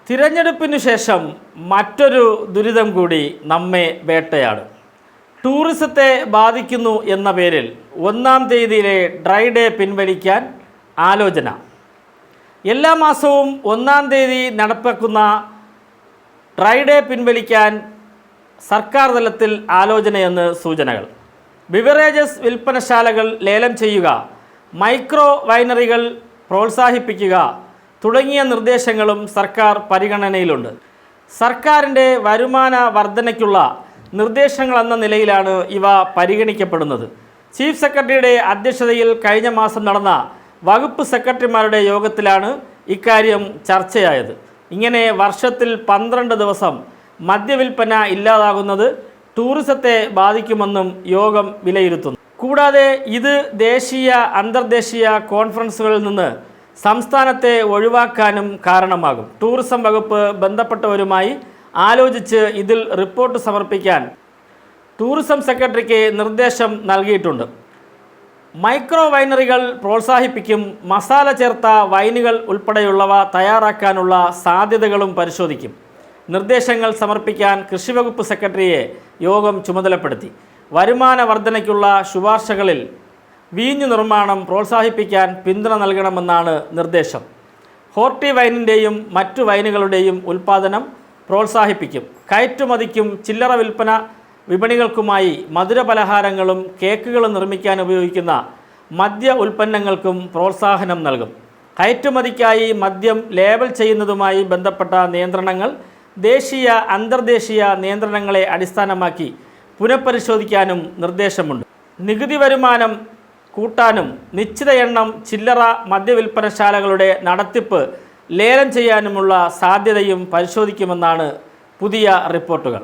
തിരഞ്ഞെടുപ്പിനു ശേഷം മറ്റൊരു ദുരിതം കൂടി നമ്മെ വേട്ടയാടും. ടൂറിസത്തെ ബാധിക്കുന്നു എന്ന പേരിൽ 1-ാം തീയതിയിലെ ഡ്രൈ ഡേ പിൻവലിക്കാൻ ആലോചന. എല്ലാ മാസവും 1-ാം തീയതി നടപ്പാക്കുന്ന ഡ്രൈ ഡേ പിൻവലിക്കാൻ സർക്കാർ തലത്തിൽ ആലോചനയെന്ന് സൂചനകൾ. ബിവറേജസ് വിൽപ്പനശാലകൾ ലേലം ചെയ്യുക, മൈക്രോ വൈനറികൾ പ്രോത്സാഹിപ്പിക്കുക തുടങ്ങിയ നിർദ്ദേശങ്ങളും സർക്കാർ പരിഗണനയിലുണ്ട്. സർക്കാരിൻ്റെ വരുമാന വർധനയ്ക്കുള്ള നിർദ്ദേശങ്ങളെന്ന നിലയിലാണ് ഇവ പരിഗണിക്കപ്പെടുന്നത്. ചീഫ് സെക്രട്ടറിയുടെ അധ്യക്ഷതയിൽ കഴിഞ്ഞ മാസം നടന്ന വകുപ്പ് സെക്രട്ടറിമാരുടെ യോഗത്തിലാണ് ഇക്കാര്യം ചർച്ചയായത്. ഇങ്ങനെ വർഷത്തിൽ 12 ദിവസം മദ്യവിൽപ്പന ഇല്ലാതാകുന്നത് ടൂറിസത്തെ ബാധിക്കുമെന്നും യോഗം വിലയിരുത്തുന്നു. കൂടാതെ ഇത് ദേശീയ അന്തർദേശീയ കോൺഫറൻസുകളിൽ നിന്ന് സംസ്ഥാനത്തെ ഒഴിവാക്കാനും കാരണമാകും. ടൂറിസം വകുപ്പ് ബന്ധപ്പെട്ടവരുമായി ആലോചിച്ച് ഇതിൽ റിപ്പോർട്ട് സമർപ്പിക്കാൻ ടൂറിസം സെക്രട്ടറിക്ക് നിർദ്ദേശം നൽകിയിട്ടുണ്ട്. മൈക്രോ വൈനറികൾ പ്രോത്സാഹിപ്പിക്കും. മസാല ചേർത്ത വൈനുകൾ ഉൾപ്പെടെയുള്ളവ തയ്യാറാക്കാനുള്ള സാധ്യതകളും പരിശോധിക്കും. നിർദ്ദേശങ്ങൾ സമർപ്പിക്കാൻ കൃഷിവകുപ്പ് സെക്രട്ടറിയെ യോഗം ചുമതലപ്പെടുത്തി. വരുമാന വർധനയ്ക്കുള്ള ശുപാർശകളിൽ വീഞ്ഞു നിർമ്മാണം പ്രോത്സാഹിപ്പിക്കാൻ പിന്തുണ നൽകണമെന്നാണ് നിർദ്ദേശം. ഹോർട്ടി വൈനിൻ്റെയും മറ്റു വൈനുകളുടെയും ഉൽപ്പാദനം പ്രോത്സാഹിപ്പിക്കും. കയറ്റുമതിക്കും ചില്ലറ വിൽപ്പന വിപണികൾക്കുമായി മധുരപലഹാരങ്ങളും കേക്കുകളും നിർമ്മിക്കാൻ ഉപയോഗിക്കുന്ന മദ്യ ഉൽപ്പന്നങ്ങൾക്കും പ്രോത്സാഹനം നൽകും. കയറ്റുമതിക്കായി മദ്യം ലേബൽ ചെയ്യുന്നതുമായി ബന്ധപ്പെട്ട നിയന്ത്രണങ്ങൾ ദേശീയ അന്തർദേശീയ നിയന്ത്രണങ്ങളെ അടിസ്ഥാനമാക്കി പുനഃപരിശോധിക്കാനും നിർദ്ദേശമുണ്ട്. നികുതി വരുമാനം കൂട്ടാനും നിശ്ചിത എണ്ണം ചില്ലറ മദ്യവിൽപ്പനശാലകളുടെ നടത്തിപ്പ് ലേലം ചെയ്യാനുമുള്ള സാധ്യതയും പരിശോധിക്കുമെന്നാണ് പുതിയ റിപ്പോർട്ടുകൾ.